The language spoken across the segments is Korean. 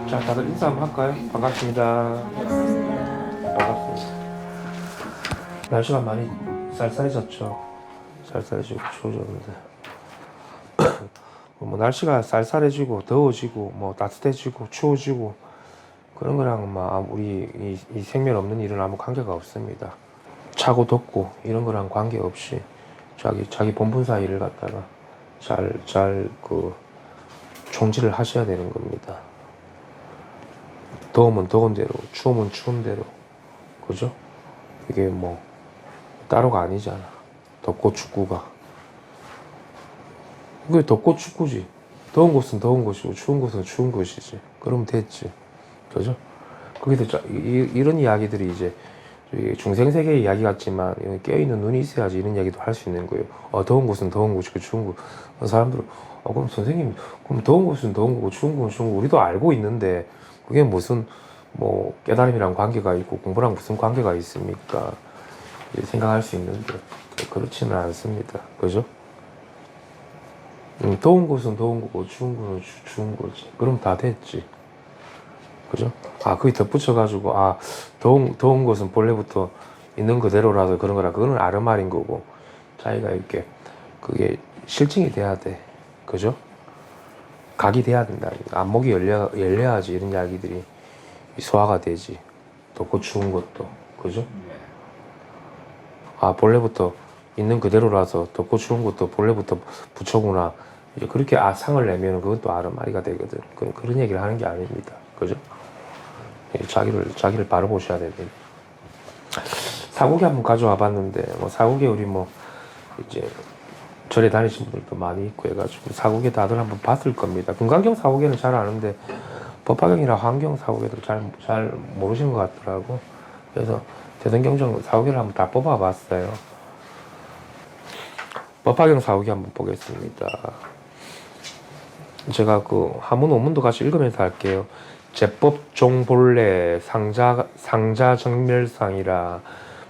자, 다들 인사 한번 할까요? 반갑습니다. 반갑습니다. 날씨가 많이 쌀쌀해졌죠. 쌀쌀해지고 추워졌는데 뭐 날씨가 쌀쌀해지고 더워지고 뭐 따뜻해지고 추워지고 그런 거랑 우리 이 생명 없는 일은 아무 관계가 없습니다. 차고 덥고 이런 거랑 관계없이 자기 본분사 일을 갖다가 잘 총질을 하셔야 되는 겁니다. 더우면 더운 대로, 추우면 추운 대로, 그죠? 이게 뭐 따로가 아니잖아. 덥고 춥고가. 그게 덥고 춥고지. 더운 곳은 더운 곳이고 추운 곳은 추운 곳이지. 그러면 됐지. 그죠? 거기서 이런 이야기들이 이제 중생세계의 이야기 같지만 깨어있는 눈이 있어야지 이런 이야기도 할 수 있는 거예요. 더운 곳은 더운 곳이고 추운 곳. 사람들은 그럼 선생님 그럼 더운 곳은 더운 거고 추운 곳은 추운 거 우리도 알고 있는데 그게 무슨 뭐 깨달음이랑 관계가 있고 공부랑 무슨 관계가 있습니까? 생각할 수 있는데 그렇지는 않습니다. 그죠? 더운 곳은 더운 거고 추운 곳은 추운 거지. 그럼 다 됐지. 그죠? 거기 덧붙여가지고, 더운 것은 본래부터 있는 그대로라서 그런 거라, 그거는 아르말인 거고, 자기가 이렇게, 그게 실증이 돼야 돼. 그죠? 각이 돼야 된다. 안목이 열려야지 이런 이야기들이 소화가 되지. 덥고 추운 것도. 그죠? 본래부터 있는 그대로라서 덥고 추운 것도 본래부터 부처구나. 이제 그렇게 상을 내면 그건 또 아르말이가 되거든. 그런 얘기를 하는 게 아닙니다. 그죠? 자기를 바로 보셔야 되는데. 사국에 한번 가져와 봤는데, 사국에 우리 이제, 절에 다니신 분들도 많이 있고 해가지고, 사국에 다들 한번 봤을 겁니다. 금강경 사국에는 잘 아는데, 법화경이나 환경 사국에도 잘 모르시는 것 같더라고. 그래서, 대선경정 사국에를 한번 다 뽑아 봤어요. 법화경 사국에 한번 보겠습니다. 제가 한문 오문도 같이 읽으면서 할게요. 제법 종본래 상자 정멸상이라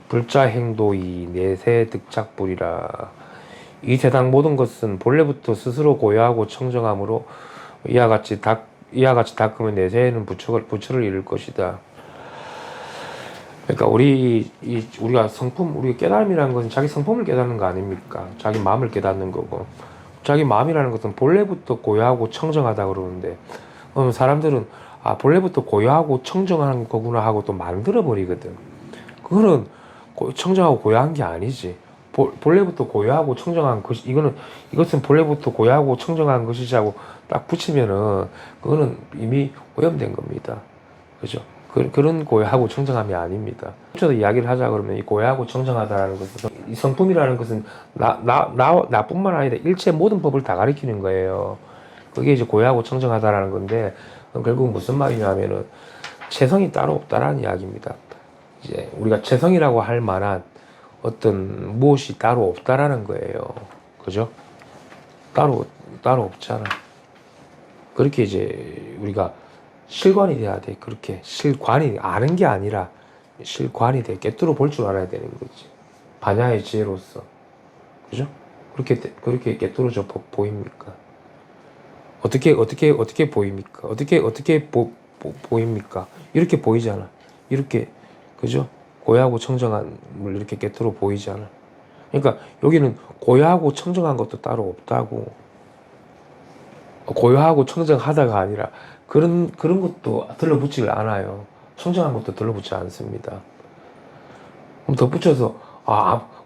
불자 행도이 내세 득착불이라. 이 세상 모든 것은 본래부터 스스로 고요하고 청정함으로 이와 같이 닦으면 내세에는 부처를 이룰 것이다. 그러니까 우리가 우리가 깨달음이라는 것은 자기 성품을 깨닫는 거 아닙니까? 자기 마음을 깨닫는 거고, 자기 마음이라는 것은 본래부터 고요하고 청정하다 그러는데, 사람들은 본래부터 고요하고 청정한 거구나 하고 또 만들어 버리거든. 그거는 청정하고 고요한 게 아니지. 본래부터 고요하고 청정한 것이, 이것은 본래부터 고요하고 청정한 것이지 하고 딱 붙이면은 그거는 이미 오염된 겁니다. 그죠? 그런 고요하고 청정함이 아닙니다. 저도 이야기를 하자 그러면 이 고요하고 청정하다라는 것은, 이 성품이라는 것은 나뿐만 아니라 일체 모든 법을 다 가리키는 거예요. 그게 이제 고요하고 청정하다라는 건데, 결국 무슨 말이냐면은 체성이 따로 없다라는 이야기입니다. 이제 우리가 체성이라고 할 만한 어떤 무엇이 따로 없다라는 거예요. 그죠? 따로 없잖아. 그렇게 이제 우리가 실관이 돼야 돼. 그렇게 실관이 아는 게 아니라 실관이 돼. 깨뚫어 볼 줄 알아야 되는 거지. 반야의 지혜로서. 그죠? 그렇게 깨뚫어져 보입니까? 어떻게 보입니까? 어떻게 보입니까? 이렇게 보이잖아. 이렇게, 그죠? 고요하고 청정함을 이렇게 깨트로 보이잖아. 그러니까 여기는 고요하고 청정한 것도 따로 없다고. 고요하고 청정하다가 아니라 그런 것도 들러붙지를 않아요. 청정한 것도 들러붙지 않습니다. 그럼 덧붙여서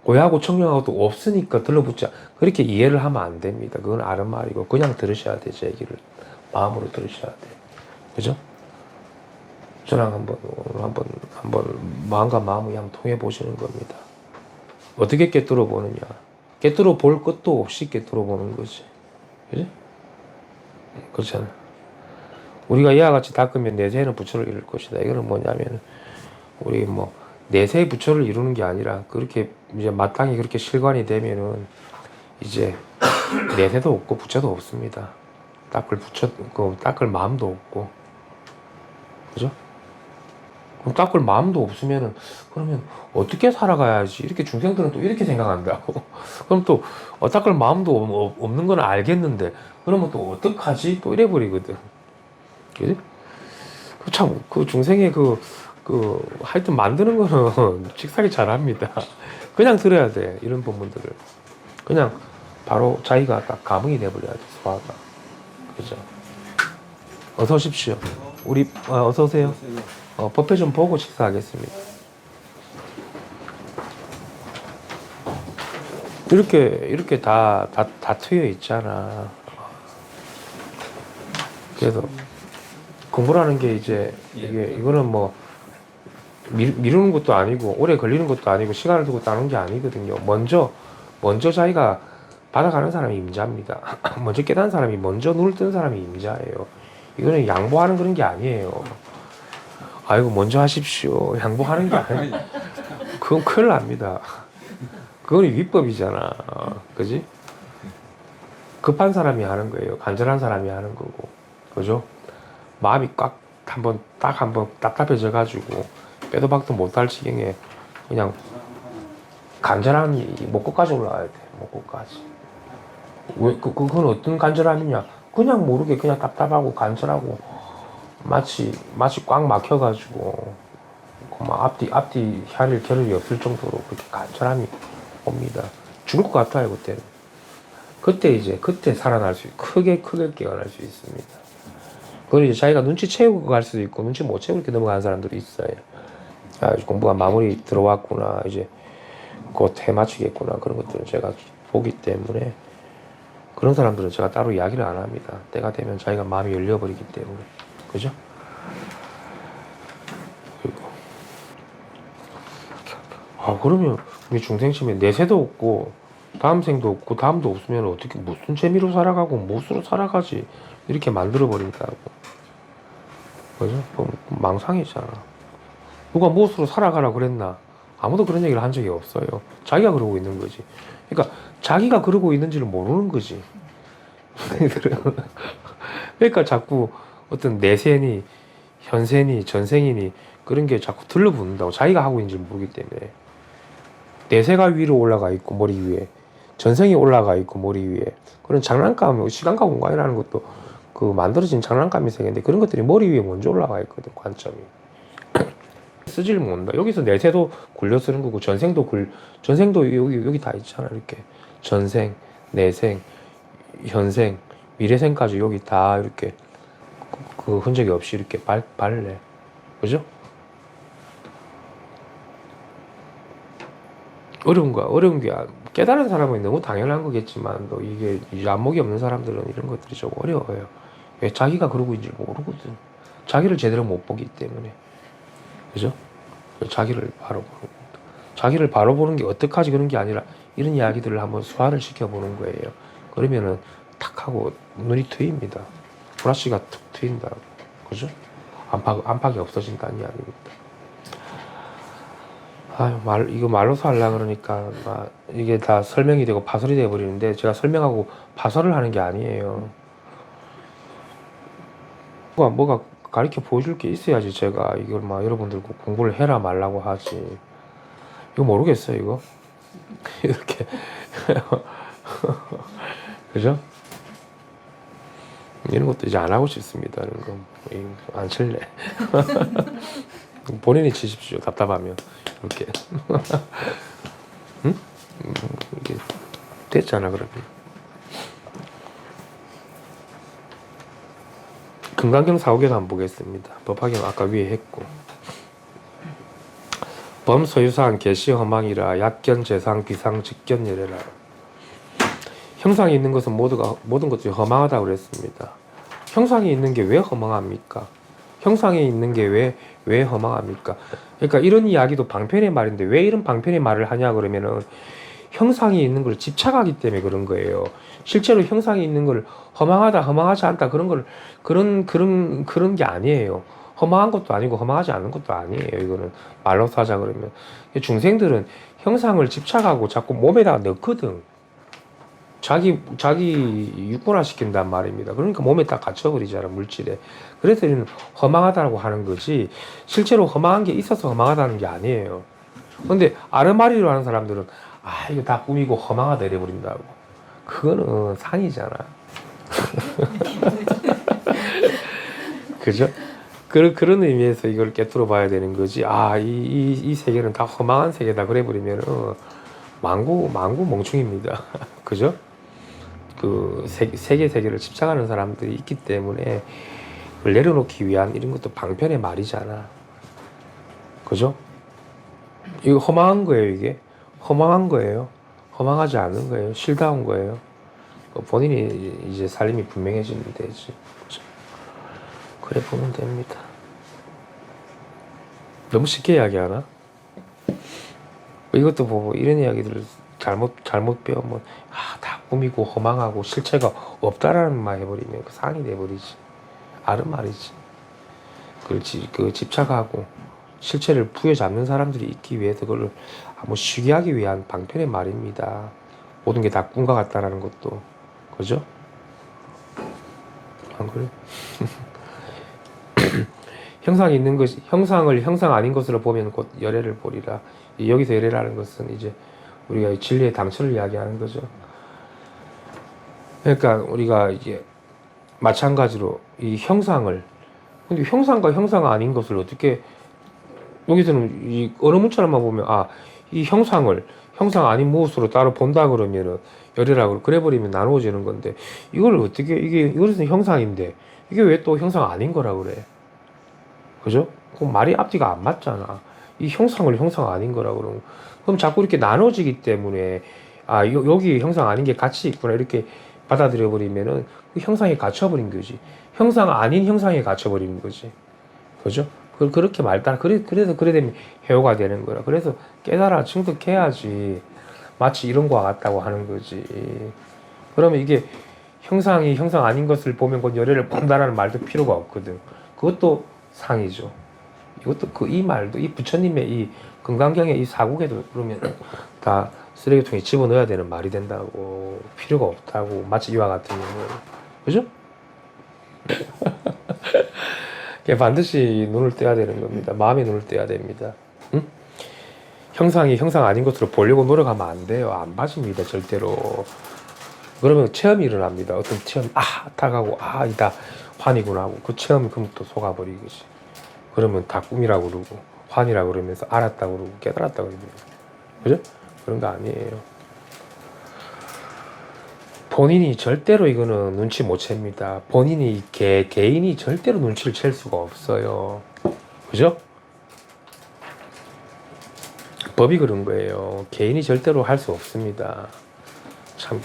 고요하고 청정한 것도 없으니까 들러붙지 그렇게 이해를 하면 안 됩니다. 그건 아는 말이고 그냥 들으셔야 돼. 제 얘기를 마음으로 들으셔야 돼. 그죠? 저랑 한번 마음과 마음이 한번 통해 보시는 겁니다. 어떻게 깨뚫어 보느냐? 깨뚫어 볼 것도 없이 깨뚫어 보는 거지. 그지? 그렇잖아. 우리가 이와 같이 닦으면 내세에는 부처를 이룰 것이다. 이거는 뭐냐면 우리 내세 부처를 이루는 게 아니라 그렇게 이제 마땅히 그렇게 실관이 되면은 이제 내세도 없고 부처도 없습니다. 닦을 마음도 없고, 그죠? 그럼 닦을 마음도 없으면은 그러면 어떻게 살아가야지? 이렇게 중생들은 또 이렇게 생각한다고. 그럼 또 닦을 마음도 없는 건 알겠는데 그러면 또 어떡하지? 또 이래 버리거든. 그지? 참 그 중생의 하여튼 만드는 거는 직사기 잘합니다. 그냥 들어야 돼 이런 본문들을. 그냥 바로 자기가 딱 감흥이 돼버려야 돼 소화가. 그죠? 어서 오십시오. 우리 어서 오세요. 법회 좀 보고 식사하겠습니다. 이렇게 다 트여 있잖아. 그래서 공부라는 게 이제 이거는 뭐 미루는 것도 아니고 오래 걸리는 것도 아니고 시간을 두고 따는 게 아니거든요. 먼저 자기가 받아가는 사람이 임자입니다. 먼저 깨닫는 사람이, 먼저 눈을 뜨는 사람이 임자예요. 이거는 양보하는 그런 게 아니에요. 아이고 먼저 하십시오. 양보하는 게 아니에요. 그건 큰일 납니다. 그건 위법이잖아. 그지? 급한 사람이 하는 거예요. 간절한 사람이 하는 거고. 그죠? 마음이 한번 답답해져 가지고 빼도 박도 못할 지경에 그냥 간절함이 목끝까지 올라와야 돼. 목끝까지. 왜 그건 어떤 간절함이냐? 그냥 모르게 그냥 답답하고 간절하고 마치 꽉 막혀가지고 막 앞뒤 혈일 겨를이 없을 정도로 그렇게 간절함이 옵니다. 죽을 것 같아요 그때는. 그때 살아날 수 크게 깨어날 수 있습니다. 그걸 이제 자기가 눈치 채우고 갈 수도 있고 눈치 못 채우고 이렇게 넘어가는 사람들이 있어요. 아, 공부가 마무리 들어왔구나 이제 곧 해 마치겠구나 그런 것들은 제가 보기 때문에 그런 사람들은 제가 따로 이야기를 안 합니다. 때가 되면 자기가 마음이 열려버리기 때문에. 그죠? 그리고 그러면 우리 중생심에 내세도 없고 다음 생도 없고 다음도 없으면 어떻게 무슨 재미로 살아가고 무엇으로 살아가지 이렇게 만들어 버린다고. 그죠? 망상이잖아. 누가 무엇으로 살아가라 그랬나? 아무도 그런 얘기를 한 적이 없어요. 자기가 그러고 있는 거지. 그러니까 자기가 그러고 있는지를 모르는 거지. 그러니까 자꾸 어떤 내세니 현세니 전생이니 그런 게 자꾸 들러붙는다고. 자기가 하고 있는지 모르기 때문에. 내세가 위로 올라가 있고 머리 위에 전생이 올라가 있고 머리 위에 그런 장난감, 시간과 공간이라는 것도 그 만들어진 장난감이 세계인데 그런 것들이 머리 위에 먼저 올라가 있거든. 관점이 쓰지를 못한다. 여기서 내세도 굴려 쓰는 거고 전생도 여기 다 있잖아. 이렇게 전생, 내생, 현생, 미래생까지 여기 다 이렇게 그 흔적이 없이 이렇게 발래. 그죠? 어려운 게 깨달은 사람은 너무 당연한 거겠지만 또 이게 안목이 없는 사람들은 이런 것들이 좀 어려워요. 왜 자기가 그러고 있는지 모르거든. 자기를 제대로 못 보기 때문에. 그죠? 자기를 바로 보는 게 어떡하지 그런 게 아니라 이런 이야기들을 한번 소화를 시켜보는 거예요. 그러면은 탁 하고 눈이 트입니다. 브라시가 툭 트인다. 그죠? 안팎이 없어진다는 이야기입니다. 이거 말로서 하려고 그러니까 이게 다 설명이 되고 파설이 돼버리는데 제가 설명하고 파설을 하는 게 아니에요. 뭐가 가르쳐 보여줄 게 있어야지 제가 이걸 여러분들 공부를 해라 말라고 하지. 이거 모르겠어요 이거. 이렇게 그죠? 이런 것도 이제 안 하고 싶습니다. 이런 거 안 칠래. 본인이 치십시오. 답답하면 이렇게. 응? 이게 됐잖아 그러면. 금강경 4호경 한번 보겠습니다. 법화경 아까 위에 했고. 범소유상 개시 허망이라 약견 재상 비상 직견예래라. 형상이 있는 것은 모든 것들이 허망하다고 그랬습니다. 형상이 있는 게 왜 허망합니까? 형상이 있는 게 왜 허망합니까? 그러니까 이런 이야기도 방편의 말인데 왜 이런 방편의 말을 하냐 그러면은 형상이 있는 걸 집착하기 때문에 그런 거예요. 실제로 형상이 있는 걸 허망하다, 허망하지 않다 그런 게 아니에요. 허망한 것도 아니고 허망하지 않은 것도 아니에요. 이거는 말로서 하자 그러면 중생들은 형상을 집착하고 자꾸 몸에다가 넣거든. 자기 육군화 시킨단 말입니다. 그러니까 몸에 딱 갇혀버리잖아, 물질에. 그래서 이는 허망하다고 하는 거지, 실제로 허망한 게 있어서 허망하다는 게 아니에요. 근데 아르마리로 하는 사람들은, 아, 이거 다 꿈이고 허망하다 이래버린다고. 그거는 상이잖아. 그죠? 그런 의미에서 이걸 깨뚫어 봐야 되는 거지. 아, 이 세계는 다 허망한 세계다. 그래 버리면은, 망구 멍충입니다. 그죠? 그 세계를 집착하는 사람들이 있기 때문에 그걸 내려놓기 위한 이런 것도 방편의 말이잖아. 그죠? 이거 허망한 거예요, 이게. 허망한 거예요. 허망하지 않은 거예요. 실다운 거예요. 본인이 이제 살림이 분명해지면 되지. 그죠? 그래 보면 됩니다. 너무 쉽게 이야기하나? 이것도 보고 이런 이야기들을 잘못 배우면, 아, 다 꿈이고 허망하고 실체가 없다라는 말 해버리면 그 상이 돼버리지. 아른 말이지. 그 집착하고 실체를 부여잡는 사람들이 있기 위해서 그걸 한번 쉬게 하기 위한 방편의 말입니다. 모든 게 다 꿈과 같다라는 것도. 그죠? 안 그래? 형상이 있는 것이, 형상을 형상 아닌 것으로 보면 곧 열애를 보리라. 여기서 열애라는 것은 이제 우리가 진리의 당처를 이야기하는 거죠. 그러니까 우리가 이제 마찬가지로 이 형상을, 근데 형상과 형상 아닌 것을 어떻게, 여기서는 이 어느 문자로만 보면, 아, 이 형상을 형상 아닌 무엇으로 따로 본다 그러면은 열애라고 그래 버리면 나누어지는 건데, 이걸 어떻게, 이것은 형상인데 이게 왜 또 형상 아닌 거라 그래? 그죠? 그 말이 앞뒤가 안 맞잖아. 이 형상을 형상 아닌 거라 그러면, 그럼 자꾸 이렇게 나눠지기 때문에, 아, 여기 형상 아닌 게 같이 있구나 이렇게 받아들여 버리면은 그 형상에 갇혀버린 거지. 형상 아닌 형상에 갇혀버리는 거지. 그죠? 그렇게 말따라, 그래서 그래 되면 해오가 되는 거라. 그래서 깨달아 증득해야지. 마치 이런 거와 같다고 하는 거지. 그러면 이게 형상이 형상 아닌 것을 보면 곧 열애를 본다라는 말도 필요가 없거든. 그것도 상이죠. 이것도 이 말도 이 부처님의 이 금강경의 이 사국에도 그러면 다 쓰레기통에 집어넣어야 되는 말이 된다고. 필요가 없다고. 마치 이와 같은 경우는. 그죠? 반드시 눈을 떼야 되는 겁니다. 마음의 눈을 떼야 됩니다. 응? 형상이 형상 아닌 것으로 보려고 노력하면 안 돼요. 안 봐집니다. 절대로. 그러면 체험이 일어납니다. 어떤 체험, 아, 탁하고, 아, 이다 환이구나 하고, 그 체험이 그럼 또 속아버리겠지. 그러면 다 꿈이라고 그러고 환이라고 그러면서 알았다고 그러고 깨달았다고 그러고. 그죠? 그런 거 아니에요. 본인이 절대로 이거는 눈치 못 챕니다. 본인이 개인이 절대로 눈치를 챌 수가 없어요. 그죠? 법이 그런 거예요. 개인이 절대로 할 수 없습니다. 참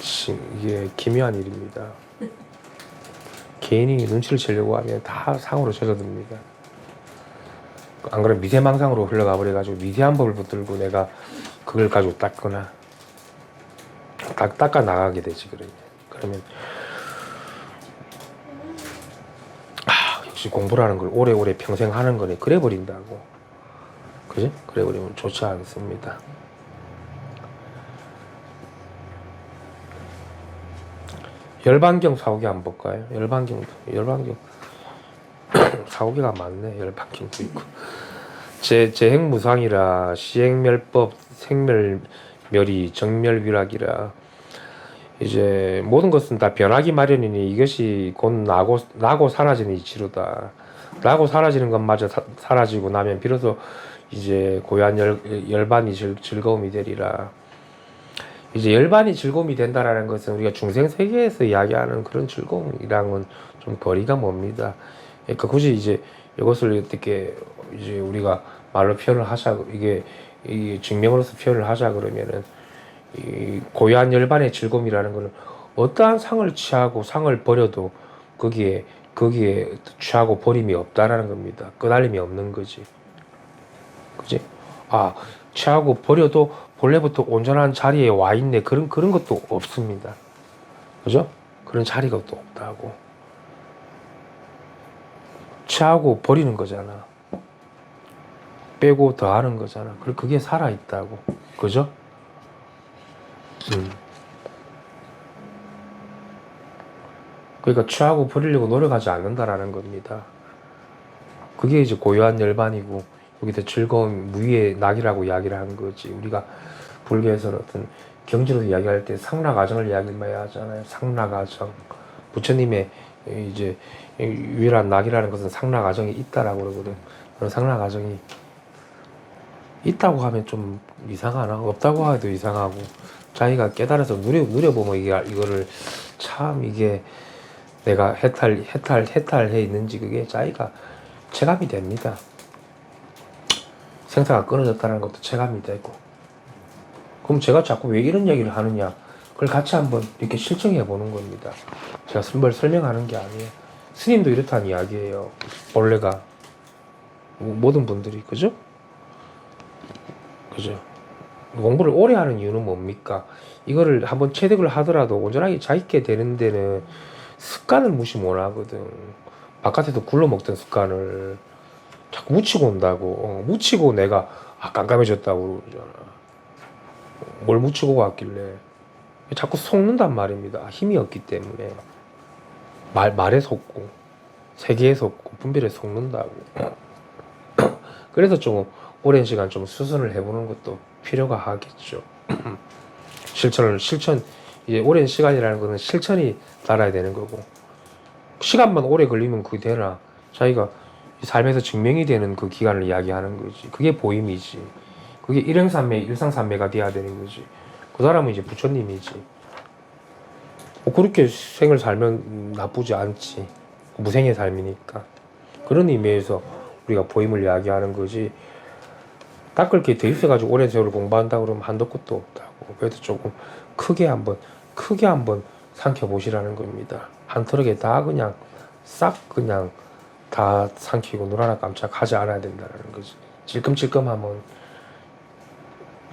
이게 기묘한 일입니다. 개인이 눈치를 채려고 하면 다 상으로 젖어듭니다. 안 그러면 미세망상으로 흘러가 버려가지고 미세한 법을 붙들고 내가 그걸 가지고 닦거나 닦아 나가게 되지. 그러면 역시 공부라는 걸 오래오래 평생 하는 거네. 그래 버린다고. 그지? 그래 버리면 좋지 않습니다. 열반경 사오기 한번 볼까요? 열반경 사오기가 많네. 열반경도 있고. 재행무상이라 시행멸법 생멸멸이 정멸위락이라. 이제 모든 것은 다 변하기 마련이니 이것이 곧 나고 사라지는 이치로다. 나고 사라지는 것마저 사라지고 나면 비로소 이제 고요한 열반이 즐거움이 되리라. 이제 열반이 즐거움이 된다라는 것은 우리가 중생 세계에서 이야기하는 그런 즐거움이랑은 좀 거리가 멉니다. 그러니까 굳이 이제 이것을 어떻게 이제 우리가 말로 표현을 하자, 이게 증명으로서 표현을 하자 그러면은, 이 고요한 열반의 즐거움이라는 것은 어떠한 상을 취하고 상을 버려도 거기에 취하고 버림이 없다라는 겁니다. 끄달림이 없는 거지. 그지? 아, 취하고 버려도 본래부터 온전한 자리에 와 있네. 그런 것도 없습니다. 그죠? 그런 자리가 또 없다고. 취하고 버리는 거잖아. 빼고 더하는 거잖아. 그게 살아있다고. 그죠? 그러니까 취하고 버리려고 노력하지 않는다라는 겁니다. 그게 이제 고요한 열반이고 여기서 즐거운 무위의 낙이라고 이야기를 하는 거지. 우리가 불교에서는 어떤 경지로 이야기할 때 상락아정을 이야기를 하잖아요. 상락아정. 부처님의 이제 유일한 낙이라는 것은 상락아정이 있다라고 그러거든. 그런 상락아정이 있다고 하면 좀 이상하나? 없다고 해도 이상하고 자기가 깨달아서 누려보면 이거를 참 이게 내가 해탈해 있는지 그게 자기가 체감이 됩니다. 생사가 끊어졌다는 것도 체감이 되고. 그럼 제가 자꾸 왜 이런 얘기를 하느냐? 그걸 같이 한번 이렇게 실증해 보는 겁니다. 제가 뭘 설명하는 게 아니에요. 스님도 이렇다는 이야기예요. 본래가. 모든 분들이, 그죠? 그죠? 공부를 오래 하는 이유는 뭡니까? 이거를 한번 체득을 하더라도 온전하게 자기게 되는 데는 습관을 무시 못 하거든. 바깥에서 굴러먹던 습관을 자꾸 묻히고 온다고. 묻히고 내가 깜깜해졌다고 그러잖아. 뭘 묻히고 왔길래. 자꾸 속는단 말입니다. 힘이 없기 때문에. 말에 속고, 세계에 속고, 분별에 속는다고. 그래서 좀 오랜 시간 좀 수선을 해보는 것도 필요가 하겠죠. 이제 오랜 시간이라는 거는 실천이 따라야 되는 거고. 시간만 오래 걸리면 그게 되나? 자기가 삶에서 증명이 되는 그 기간을 이야기하는 거지. 그게 보임이지. 그게 일상산매가 돼야 되는 거지. 그 사람은 이제 부처님이지. 그렇게 생을 살면 나쁘지 않지. 무생의 삶이니까. 그런 의미에서 우리가 보임을 이야기하는 거지. 닦을 게 돼 있어가지고 오랜 세월을 공부한다 그러면 한도 끝도 없다고. 그래서 조금 크게 한번 삼켜보시라는 겁니다. 한 트럭에 다 그냥 싹 그냥 다 삼키고 눈 하나 깜짝하지 않아야 된다는 거지. 찔끔찔끔하면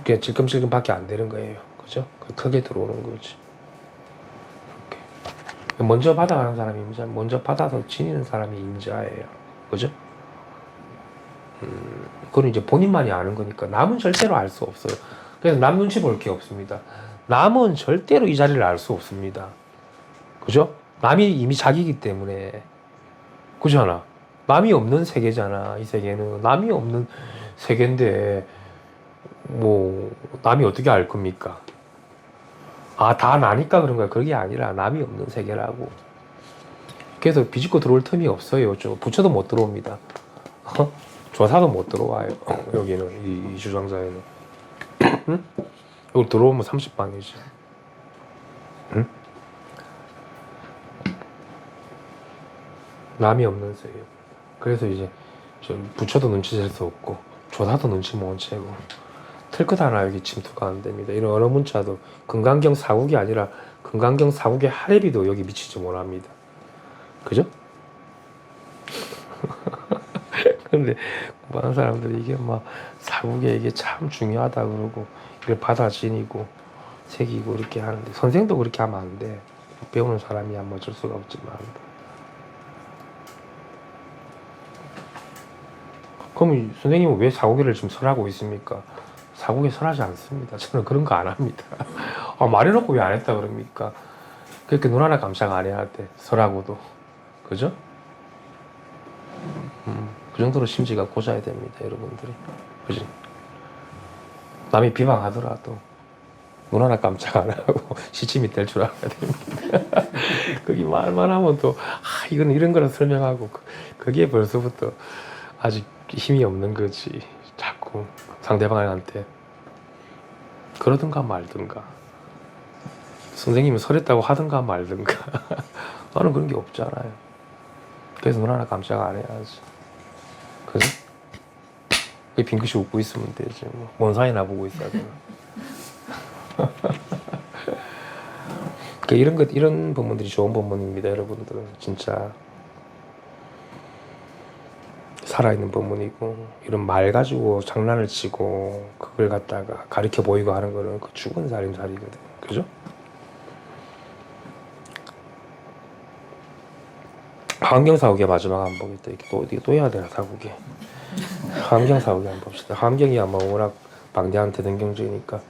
그냥 찔끔찔끔밖에 안 되는 거예요. 그죠? 크게 들어오는 거지. 이렇게. 먼저 받아가는 사람이 임자, 먼저 받아서 지니는 사람이 임자예요. 그죠? 그건 이제 본인만이 아는 거니까 남은 절대로 알 수 없어요. 그래서 남 눈치 볼 게 없습니다. 남은 절대로 이 자리를 알 수 없습니다. 그죠? 남이 이미 자기이기 때문에. 그잖아. 남이 없는 세계잖아. 이 세계는 남이 없는 세계인데 뭐 남이 어떻게 알 겁니까? 다 나니까 그런 거야. 그게 아니라 남이 없는 세계라고. 그래서 비집고 들어올 틈이 없어요. 부처도 못 들어옵니다. 조사도 못 들어와요. 여기는 이 주장자에는. 응? 여기 들어오면 30방이지. 응? 남이 없는 세계. 그래서 이제 부처도 눈치챌 수 없고 조사도 눈치 못 채고 틀 것 하나 여기 침투가 안 됩니다. 이런 언어 문자도 금강경 사국이 아니라 금강경 사국의 하레비도 여기 미치지 못합니다. 그죠? 근데 많은 사람들이 이게 막 사국에 이게 참 중요하다 그러고 이걸 받아 지니고 새기고 이렇게 하는데 선생도 그렇게 하면 안 돼. 배우는 사람이야 뭐 어쩔 수가 없지만. 그럼 선생님은 왜 사국에를 지금 설하고 있습니까? 사국에 설하지 않습니다. 저는 그런 거 안 합니다. 말해놓고 왜 안 했다 그럽니까? 그렇게 눈 하나 깜짝 안 해야 돼. 설하고도. 그죠? 그 정도로 심지가 고자야 됩니다, 여러분들이. 그지? 남이 비방하더라도 눈 하나 깜짝 안 하고 시침이 될 줄 알아야 됩니다. 거기 말만 하면 또 이건 이런 거라 설명하고 그게 벌써부터 아직 힘이 없는 거지. 자꾸 상대방한테 그러든가 말든가 선생님이 설했다고 하든가 말든가 나는 그런 게 없잖아요. 그래서 눈 하나 깜짝 안 해야지. 그죠? 빙긋이 웃고 있으면 되지. 뭔 사이나 보고 있어야 되나. 이런 법문들이 좋은 법문입니다, 여러분들은. 진짜. 살아있는 법문이고, 이런 말 가지고 장난을 치고, 그걸 갖다가 가르쳐 보이고 하는 거는 그 죽은 살인살이거든. 그죠? 환경사국의 마지막 한 번 있다. 이게 또 해야 되나, 사국에. 환경사국에 한번 봅시다. 환경이 아마 워낙 방대한 대등경제니까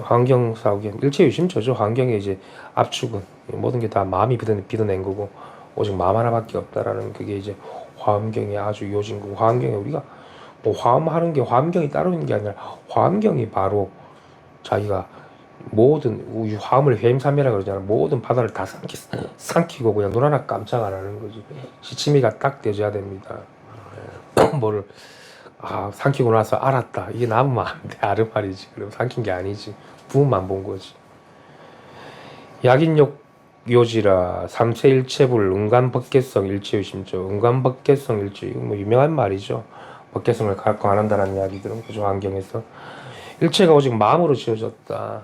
환경 사고엔 일체유심조죠. 환경에 이제 압축은 모든 게 다 마음이 빚어낸 거고 오직 마음 하나밖에 없다라는 그게 이제 화엄경의 아주 요진고 화엄경에 우리가 뭐 화엄하는 게 화엄경이 따로 있는 게 아니라 화엄경이 바로 자기가 모든 우유 화음을 회임삼매라 그러잖아. 모든 바다를 다 삼키고 그냥 눈 하나 깜짝 안 하는 거지. 시치미가 딱 되어져야 됩니다. 뭐를 삼키고 나서 알았다. 이게 남으면 안 돼. 아르 말이지. 그럼 삼킨 게 아니지. 부분만 본 거지. 약인욕 요지라 삼세일체불 은간법계성 일체유심조. 은간법계성 일체 이거 뭐 유명한 말이죠. 법계성을 관한다라는 이야기들은 그죠. 환경에서 일체가 오직 마음으로 지어졌다.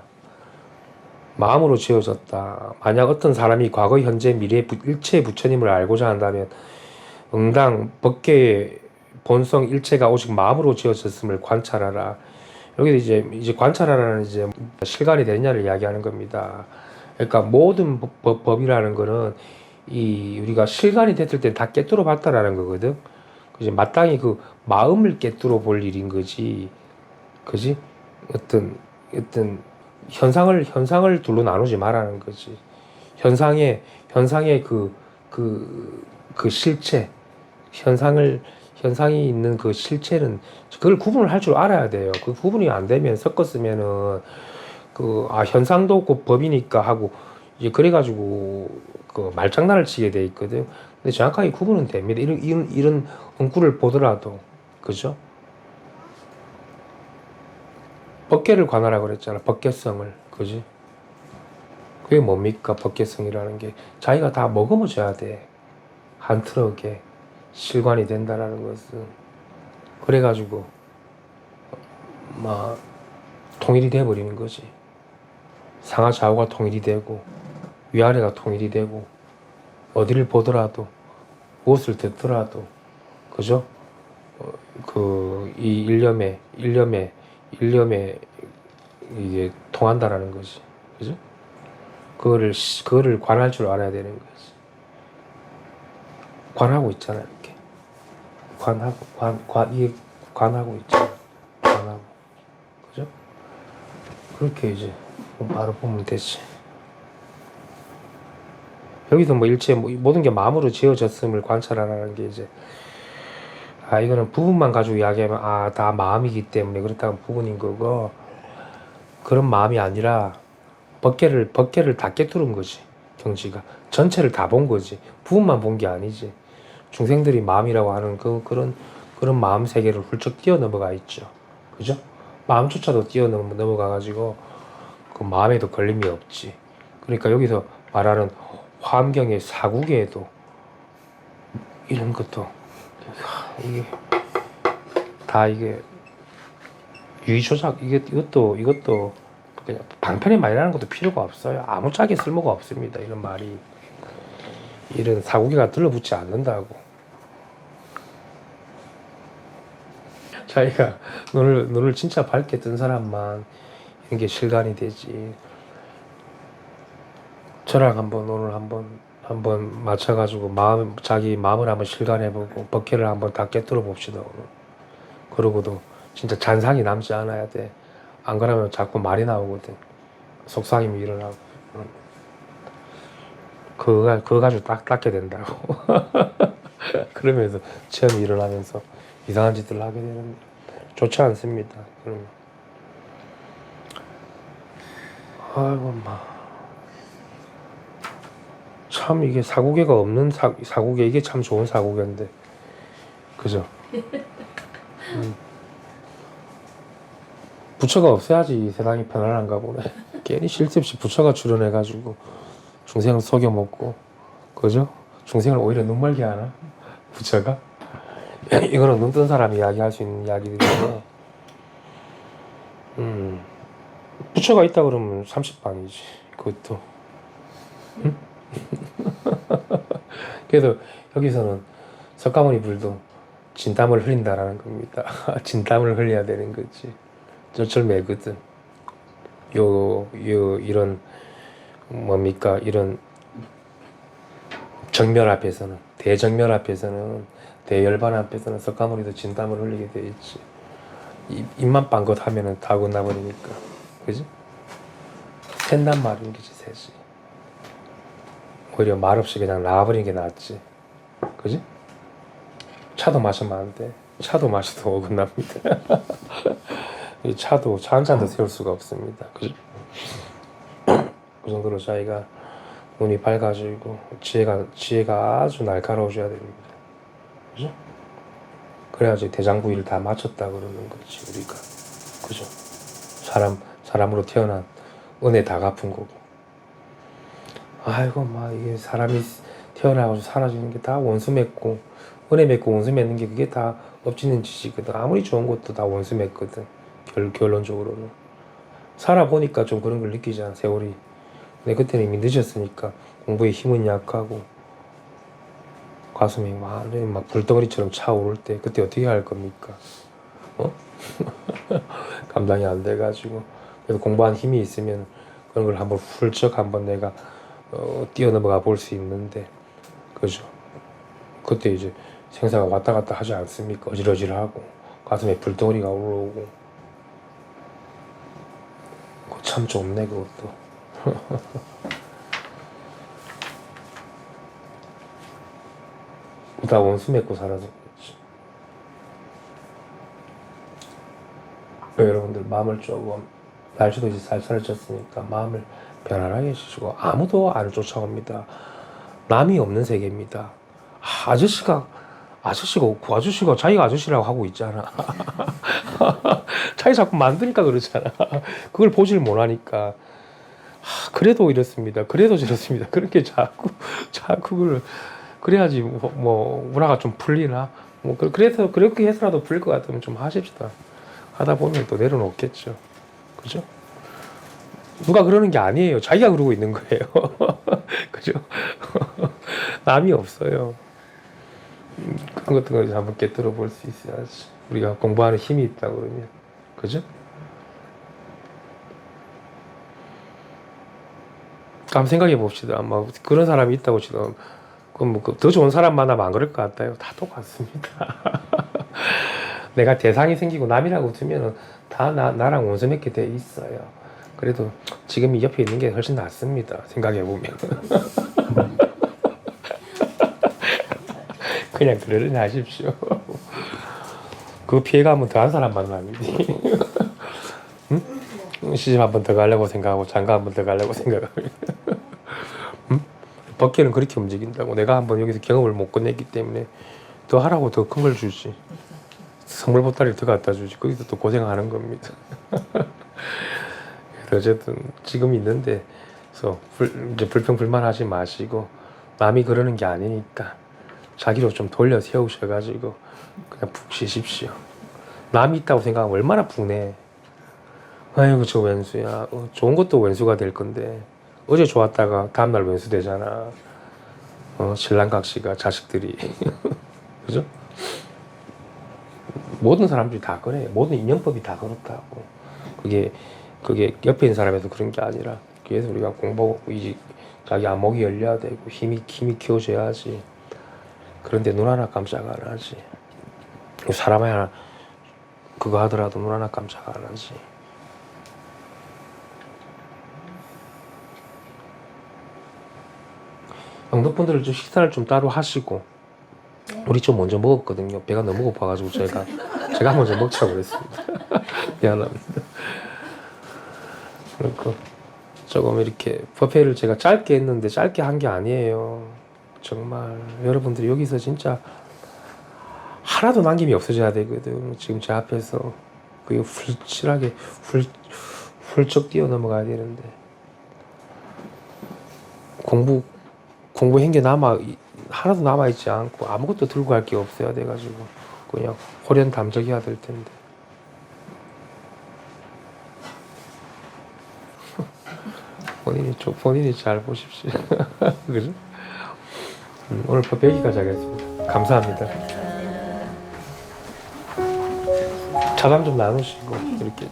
마음으로 지어졌다. 만약 어떤 사람이 과거, 현재, 미래 일체의 부처님을 알고자 한다면 응당 법계의 본성 일체가 오직 마음으로 지어졌음을 관찰하라. 여기 이제 관찰하라는 이제 실간이 되느냐를 이야기하는 겁니다. 그러니까 모든 법이라는 거는 이 우리가 실간이 됐을 때 다 깨뚫어 봤다라는 거거든. 그지? 마땅히 그 마음을 깨뚫어 볼 일인 거지. 그지? 어떤 현상을 둘로 나누지 말라는 거지. 현상의 그 실체, 현상이 있는 그 실체는 그걸 구분을 할 줄 알아야 돼요. 그 구분이 안 되면 섞었으면은 현상도 그 법이니까 하고 이제 그래가지고 그 말장난을 치게 돼 있거든. 근데 정확하게 구분은 됩니다. 이런 응구를 보더라도 그죠? 법계를 관하라 그랬잖아. 법계성을. 그지? 그게 뭡니까? 법계성이라는 게 자기가 다 머금어줘야 돼. 한 트럭에 실관이 된다라는 것은. 그래가지고 막 통일이 돼버리는 거지. 상하 좌우가 통일이 되고 위아래가 통일이 되고 어디를 보더라도 무엇을 듣더라도 그죠? 이 일념에 이게 통한다라는 거지. 그죠? 그거를 관할 줄 알아야 되는 거지. 관하고 있잖아, 이렇게. 이게 관하고 있잖아. 관하고. 그죠? 그렇게 이제 바로 보면 되지. 여기도 뭐 일체 모든 게 마음으로 지어졌음을 관찰하라는 게 이제 이거는 부분만 가지고 이야기하면 다 마음이기 때문에 그렇다면 부분인 거고 그런 마음이 아니라 법계를 다 깨뚫은 거지. 경지가 전체를 다 본 거지. 부분만 본 게 아니지. 중생들이 마음이라고 하는 그런 마음 세계를 훌쩍 뛰어넘어가 있죠. 그죠? 마음조차도 뛰어넘어가 가지고 그 마음에도 걸림이 없지. 그러니까 여기서 말하는 화엄경의 사국에도 이런 것도 이게 다 이게 유의조작 이것도 그냥 방편의 말이라는 것도 필요가 없어요. 아무짝에 쓸모가 없습니다. 이런 말이 이런 사고개가 들러붙지 않는다고. 자기가 눈을 진짜 밝게 뜬 사람만 이런 게 실감이 되지. 저랑 오늘 한번 맞춰가지고 자기 마음을 한번 실감해보고 법계를 한번 다 깨뚫어 봅시다. 오늘. 그러고도 진짜 잔상이 남지 않아야 돼. 안 그러면 자꾸 말이 나오거든. 속상임이 일어나고. 그거 가지고 딱 닦게 된다고. 그러면서 체험이 일어나면서 이상한 짓을 하게 되는데 좋지 않습니다. 그러면 아이고 참 이게 사고개가 없는 사고개 이게 참 좋은 사고개인데 그죠? 부처가 없어야지 세상이 편안한가 보네. 괜히 실습시 부처가 출연해가지고 중생을 속여먹고 그죠? 중생을 오히려 눈멀게 하나? 부처가? 이거는 눈 뜬 사람이 이야기할 수 있는 이야기인데 부처가 있다 그러면 30방이지 그것도. 응? 그래서 여기서는 석가모니 불도 진땀을 흘린다라는 겁니다. 진땀을 흘려야 되는 거지. 쩔쩔매거든. 이런 뭡니까 이런 정멸 앞에서는 대정멸 앞에서는 대열반 앞에서는 석가모니도 진땀을 흘리게 돼 있지. 입만 빵긋 하면은 다 끝나버리니까. 그지? 샌단 말인 게지 새지. 오히려 말없이 그냥 나와버리는 게 낫지. 그지? 차도 마시면 안 돼. 차도 마셔도 어긋납니다. 이 차도 차 한 잔도 세울 수가 없습니다. 그죠? 그 정도로 자기가 눈이 밝아지고 지혜가 아주 날카로워져야 됩니다. 그죠? 그래야지 대장부위를 다 맞췄다 그러는 거지 우리가. 그죠? 사람으로 태어난 은혜 다 갚은 거고. 아이고 막 이게 사람이 태어나가지고 사라지는 게 다 원수 맺고 은혜 맺고 원수 맺는 게 그게 다 엎치는 짓이거든. 아무리 좋은 것도 다 원수 맺거든. 결론적으로는 살아보니까 좀 그런 걸 느끼잖아. 세월이. 근데 그때는 이미 늦었으니까 공부에 힘은 약하고 가슴이 완전히 막 불덩어리처럼 차오를 때 그때 어떻게 할 겁니까? 어? 감당이 안 돼가지고. 그래서 공부한 힘이 있으면 그런 걸 한번 훌쩍 한번 내가 뛰어넘어가 볼 수 있는데, 그죠? 그때 이제 생사가 왔다 갔다 하지 않습니까? 어질어질하고 가슴에 불덩어리가 올라오고. 그거 참 좁네 그것도. 다 원수 맺고 살아서 그렇지. 여러분들 마음을 조금, 날씨도 이제 쌀쌀해졌으니까 마음을 편안하게 해주시고. 아무도 안 쫓아옵니다. 남이 없는 세계입니다. 아저씨가 없고 아저씨가 자기가 아저씨라고 하고 있잖아. 자기 자꾸 만드니까 그러잖아. 그걸 보질 못하니까. 그래도 이렇습니다. 그래도 저렇습니다. 그렇게 자꾸 그걸 그래야지 뭐 문화가 좀 풀리나. 뭐 그래서 그렇게 해서라도 풀릴 것 같으면 좀 하십시다. 하다 보면 또 내려놓겠죠. 그죠? 누가 그러는 게 아니에요. 자기가 그러고 있는 거예요. 그죠? 남이 없어요. 그런 것들 을 한번 깨뜨려 볼 수 있어야지. 우리가 공부하는 힘이 있다 그러면. 그죠? 한번 생각해 봅시다. 뭐 그런 사람이 있다고 치면 그럼 뭐 더 좋은 사람 만나면 안 그럴 것 같아요. 다 똑같습니다. 내가 대상이 생기고 남이라고 두면은 다 나랑 원수 맺게 돼 있어요. 그래도 지금 이 옆에 있는 게 훨씬 낫습니다. 생각해 보면. 그냥 그러려니 하십시오. 그 피해가면 더한 사람 만나는데. 응? 시집 한 번 더 가려고 생각하고 장가 한 번 더 가려고 생각하고. 응? 법계는 그렇게 움직인다고. 내가 한번 여기서 경험을 못 끝냈기 때문에 더 하라고 더 큰 걸 주지. 선물 보따리를 더 갖다 주지. 거기서 또 고생하는 겁니다. 어쨌든 지금 있는데 그래서 이제 불평불만하지 마시고 남이 그러는 게 아니니까 자기로 좀 돌려 세우셔가지고 그냥 푹 쉬십시오. 남이 있다고 생각하면 얼마나 푹내. 아이고 저 왼수야. 좋은 것도 왼수가 될 건데 어제 좋았다가 다음날 왼수 되잖아. 신랑각시가 자식들이. 그죠? 모든 사람들이 다 그래. 모든 인연법이 다 그렇다고. 그게 옆에 있는 사람에서 그런 게 아니라, 그래서 우리가 공부하고 이제 자기 안목이 열려야 되고 힘이 키워져야지. 그런데 눈 하나 깜짝 안 하지. 사람 하나 그거 하더라도 눈 하나 깜짝 안 하지. 영덕분들은 좀 식사를 좀 따로 하시고, 우리 좀 먼저 먹었거든요. 배가 너무 고파가지고 제가 먼저 먹자고 그랬습니다. 미안합니다. 그러니까 조금 이렇게 버페를 제가 짧게 했는데 짧게 한 게 아니에요. 정말 여러분들이 여기서 진짜 하나도 남김이 없어져야 되거든. 지금 제 앞에서 그게 훌칠하게 훌쩍 뛰어넘어가야 되는데 공부한 게 하나도 남아있지 않고 아무것도 들고 갈 게 없어야 돼가지고 그냥 호련담적해야 될 텐데. 본인이 잘 보십시오. 그죠? 오늘 법 여기까지 하겠습니다. 감사합니다. 차담 좀 나누시고 이렇게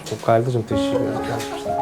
좀 과일도 좀 드시고 이렇게 하십시오.